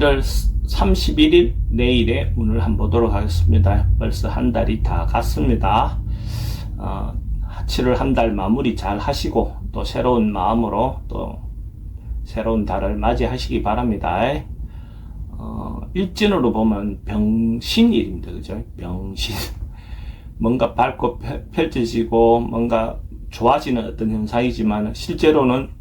7월 31일 내일의 운을 한번 보도록 하겠습니다. 벌써 한 달이 다 갔습니다. 7월 한 달 마무리 잘 하시고 또 새로운 마음으로 또 새로운 달을 맞이하시기 바랍니다. 일진으로 보면 병신일입니다. 그죠? 병신. 뭔가 밝고 펼쳐지고 뭔가 좋아지는 어떤 현상이지만 실제로는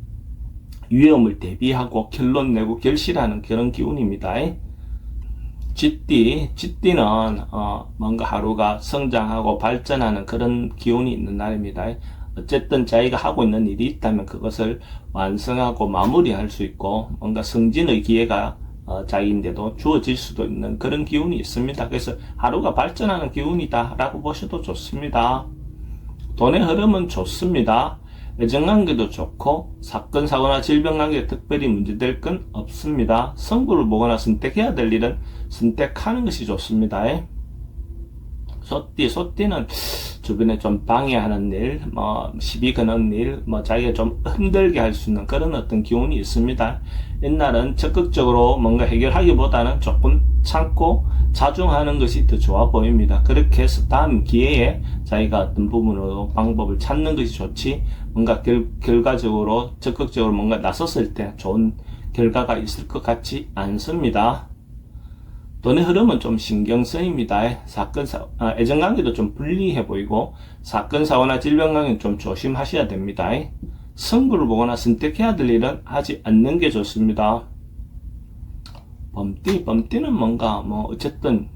위험을 대비하고 결론 내고 결실하는 그런 기운입니다. 쥐띠는 뭔가 하루가 성장하고 발전하는 그런 기운이 있는 날입니다. 어쨌든 자기가 하고 있는 일이 있다면 그것을 완성하고 마무리할 수 있고 뭔가 승진의 기회가 자기인데도 주어질 수도 있는 그런 기운이 있습니다. 그래서 하루가 발전하는 기운이다 라고 보셔도 좋습니다. 돈의 흐름은 좋습니다. 애정관계도 좋고 사건 사고나 질병관계 특별히 문제될 건 없습니다. 승부를 보거나 선택해야 될 일은 선택하는 것이 좋습니다. 소띠는 주변에 좀 방해하는 일, 시비 거는 일, 자기가 좀 힘들게 할 수 있는 그런 어떤 기운이 있습니다. 옛날은 적극적으로 뭔가 해결하기보다는 조금 참고 자중하는 것이 더 좋아 보입니다. 그렇게 해서 다음 기회에 자기가 어떤 부분으로 방법을 찾는 것이 좋지, 뭔가 결과적으로 적극적으로 뭔가 나섰을 때 좋은 결과가 있을 것 같지 않습니다. 돈의 흐름은 좀 신경 쓰입니다. 애정관계도 좀 불리해 보이고 사건 사고나 질병관계는 좀 조심하셔야 됩니다. 승부를 보거나 선택해야 될 일은 하지 않는 게 좋습니다. 범띠는 뭔가 어쨌든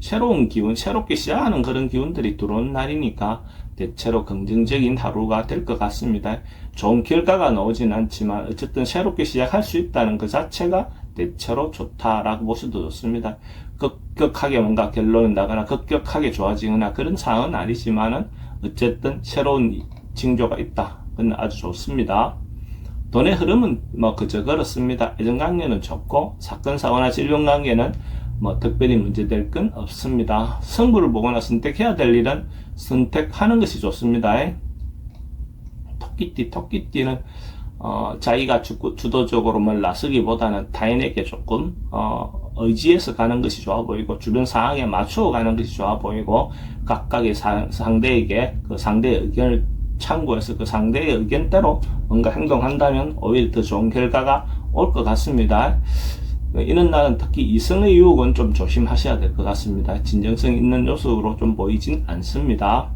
새로운 기운, 새롭게 시작하는 그런 기운들이 들어오는 날이니까 대체로 긍정적인 하루가 될 것 같습니다. 좋은 결과가 나오진 않지만 어쨌든 새롭게 시작할 수 있다는 그 자체가 대체로 좋다라고 보셔도 좋습니다. 급격하게 뭔가 결론이 나거나 급격하게 좋아지거나 그런 상황은 아니지만은 어쨌든 새로운 징조가 있다. 그건 아주 좋습니다. 돈의 흐름은 그저 그렇습니다. 애정관계는 좋고 사건 사고나 질병관계는 특별히 문제될 건 없습니다. 승부를 보거나 선택해야 될 일은 선택하는 것이 좋습니다. 토끼띠는 자기가 주도적으로 나서기보다는 타인에게 조금 의지해서 가는 것이 좋아 보이고 주변 상황에 맞추어 가는 것이 좋아 보이고 각각의 상대에게 그 상대의 의견을 참고해서 그 상대의 의견대로 뭔가 행동한다면 오히려 더 좋은 결과가 올 것 같습니다. 이런 날은 특히 이성의 유혹은 좀 조심하셔야 될 것 같습니다. 진정성 있는 요소로 좀 보이진 않습니다.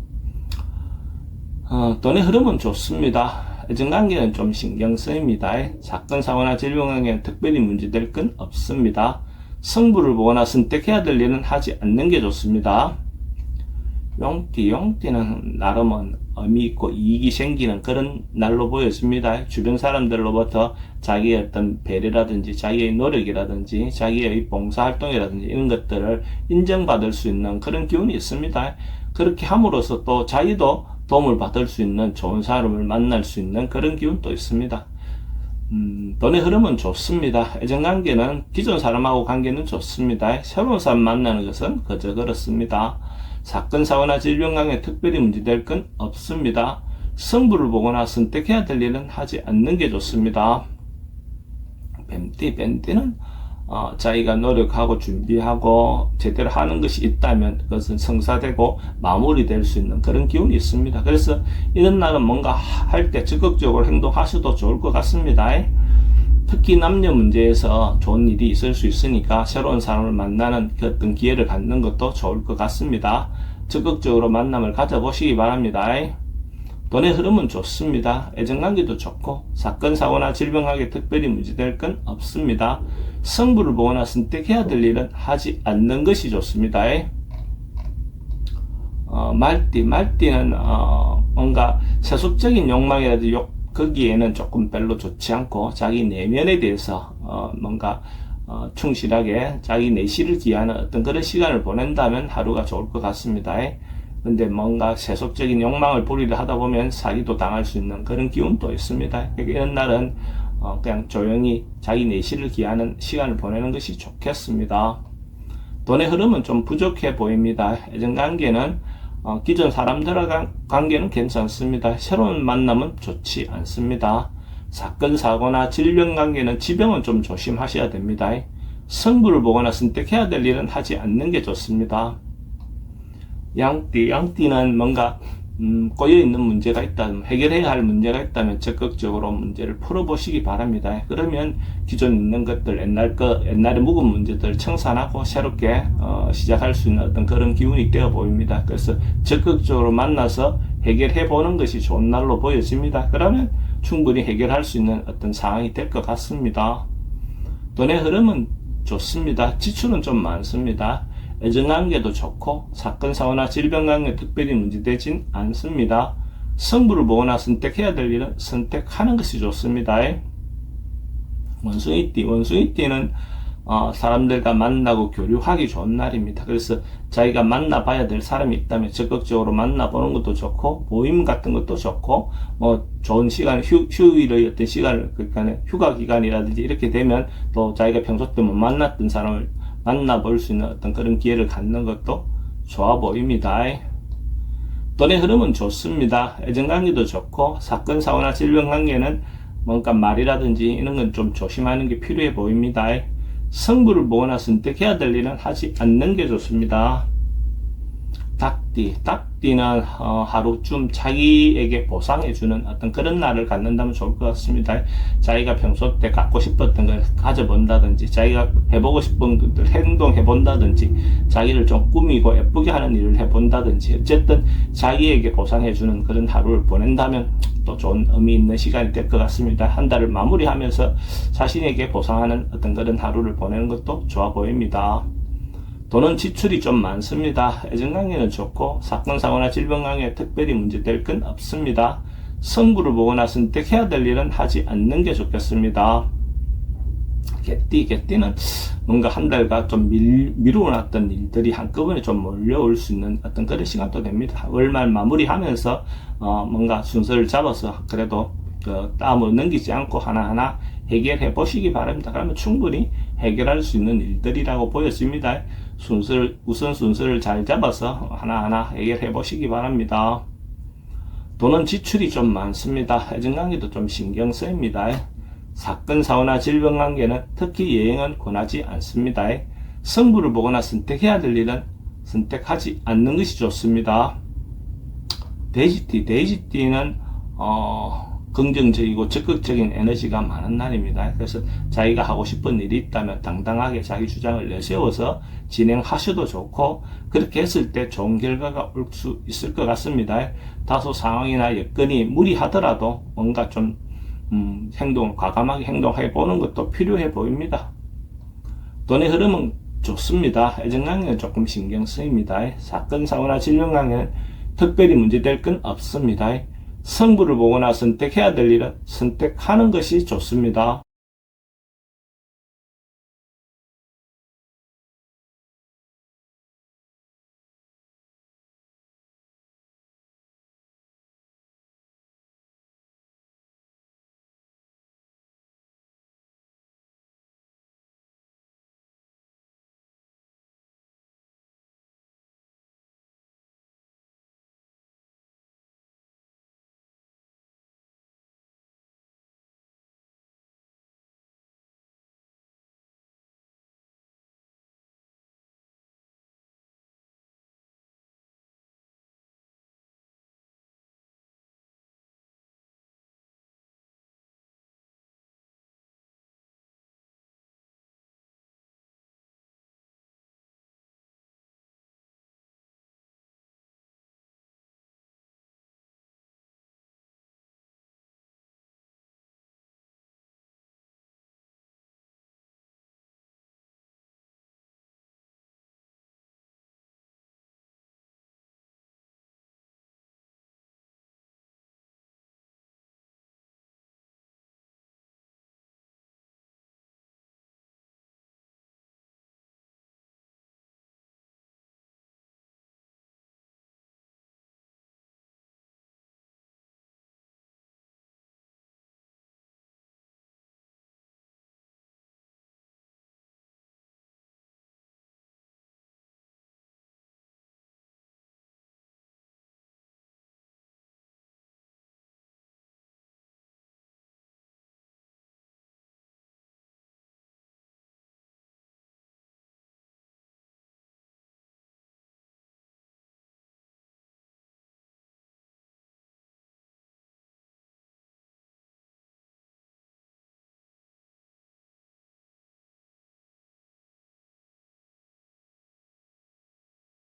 돈의 흐름은 좋습니다. 애정관계는 좀 신경 쓰입니다. 사건 사고나 질병관계는 특별히 문제될 건 없습니다. 승부를 보거나 선택해야 될 일은 하지 않는 게 좋습니다. 용띠는 나름은 의미 있고 이익이 생기는 그런 날로 보여집니다. 주변 사람들로부터 자기의 어떤 배려라든지 자기의 노력이라든지 자기의 봉사활동이라든지 이런 것들을 인정받을 수 있는 그런 기운이 있습니다. 그렇게 함으로써 또 자기도 도움을 받을 수 있는 좋은 사람을 만날 수 있는 그런 기운도 있습니다. 돈의 흐름은 좋습니다. 애정관계는 기존 사람하고 관계는 좋습니다. 새로운 사람 만나는 것은 그저 그렇습니다. 사건 사고나 질병관계 특별히 문제될 건 없습니다. 승부를 보거나 선택해야 될 일은 하지 않는 게 좋습니다. 뱀띠는 자기가 노력하고 준비하고 제대로 하는 것이 있다면 그것은 성사되고 마무리될 수 있는 그런 기운이 있습니다. 그래서 이런 날은 뭔가 할 때 적극적으로 행동하셔도 좋을 것 같습니다. 특히 남녀 문제에서 좋은 일이 있을 수 있으니까 새로운 사람을 만나는 그 어떤 기회를 갖는 것도 좋을 것 같습니다. 적극적으로 만남을 가져보시기 바랍니다. 돈의 흐름은 좋습니다. 애정관계도 좋고 사건 사고나 질병관계 특별히 문제될 건 없습니다. 승부를 보거나 선택해야 될 일은 하지 않는 것이 좋습니다. 말띠는 뭔가 세속적인 욕망이라든지 거기에는 조금 별로 좋지 않고 자기 내면에 대해서 뭔가 충실하게 자기 내실을 기하는 어떤 그런 시간을 보낸다면 하루가 좋을 것 같습니다. 근데 뭔가 세속적인 욕망을 부리려 하다 보면 사기도 당할 수 있는 그런 기운도 있습니다. 이런 날은 그냥 조용히 자기 내실을 기하는 시간을 보내는 것이 좋겠습니다. 돈의 흐름은 좀 부족해 보입니다. 애정관계는 기존 사람들과 관계는 괜찮습니다. 새로운 만남은 좋지 않습니다. 사건 사고나 질병 관계는 지병은 좀 조심하셔야 됩니다. 승부를 보거나 선택해야 될 일은 하지 않는 게 좋습니다. 양띠는 뭔가 꼬여있는 문제가 있다, 해결해야 할 문제가 있다면 적극적으로 문제를 풀어보시기 바랍니다. 그러면 기존 있는 것들, 옛날에 묵은 문제들 청산하고 새롭게 시작할 수 있는 어떤 그런 기운이 되어 보입니다. 그래서 적극적으로 만나서 해결해 보는 것이 좋은 날로 보여집니다. 그러면 충분히 해결할 수 있는 어떤 상황이 될 것 같습니다. 돈의 흐름은 좋습니다. 지출은 좀 많습니다. 애정관계도 좋고 사건, 사고나 질병관계 특별히 문제되진 않습니다. 승부를 보거나 선택해야 될 일은 선택하는 것이 좋습니다. 원숭이띠는 사람들과 만나고 교류하기 좋은 날입니다. 그래서 자기가 만나봐야 될 사람이 있다면 적극적으로 만나보는 것도 좋고, 모임 같은 것도 좋고, 좋은 시간, 휴일의 어떤 시간을, 그러니까 휴가 기간이라든지 이렇게 되면 또 자기가 평소 때 못 만났던 사람을 만나볼 수 있는 어떤 그런 기회를 갖는 것도 좋아 보입니다. 돈의 흐름은 좋습니다. 애정관계도 좋고, 사건, 사고나 질병관계는 뭔가 말이라든지 이런 건 좀 조심하는 게 필요해 보입니다. 승부를 보거나 선택해야 될 일은 하지 않는 게 좋습니다. 닭띠는 하루쯤 자기에게 보상해주는 어떤 그런 날을 갖는다면 좋을 것 같습니다. 자기가 평소 때 갖고 싶었던 걸 가져본다든지, 자기가 해보고 싶은 것들 행동해본다든지, 자기를 좀 꾸미고 예쁘게 하는 일을 해본다든지, 어쨌든 자기에게 보상해주는 그런 하루를 보낸다면 또 좋은 의미 있는 시간이 될 것 같습니다. 한 달을 마무리하면서 자신에게 보상하는 어떤 그런 하루를 보내는 것도 좋아 보입니다. 돈은 지출이 좀 많습니다. 애정관계는 좋고 사건, 사고나 질병관계에 특별히 문제될 건 없습니다. 승부를 보거나 선택해야 될 일은 하지 않는 게 좋겠습니다. 개띠는 뭔가 한 달간 좀 미루어놨던 일들이 한꺼번에 좀 몰려올 수 있는 어떤 그런 시간도 됩니다. 월말 마무리하면서 뭔가 순서를 잡아서 그래도 땀을 넘기지 않고 하나하나 해결해 보시기 바랍니다. 그러면 충분히 해결할 수 있는 일들이라고 보여집니다. 우선 순서를 잘 잡아서 하나하나 해결해 보시기 바랍니다. 돈은 지출이 좀 많습니다. 애정관계도 좀 신경 쓰입니다. 사건, 사고나 질병관계는 특히 여행은 권하지 않습니다. 승부를 보거나 선택해야 될 일은 선택하지 않는 것이 좋습니다. 돼지띠는 긍정적이고 적극적인 에너지가 많은 날입니다. 그래서 자기가 하고 싶은 일이 있다면 당당하게 자기 주장을 내세워서 진행하셔도 좋고, 그렇게 했을 때 좋은 결과가 올 수 있을 것 같습니다. 다소 상황이나 여건이 무리하더라도 뭔가 좀 과감하게 행동해 보는 것도 필요해 보입니다. 돈의 흐름은 좋습니다. 애정관계는 조금 신경 쓰입니다. 사건, 사고나 질병관계는 특별히 문제될 건 없습니다. 승부를 보거나 선택해야 될 일은 선택하는 것이 좋습니다.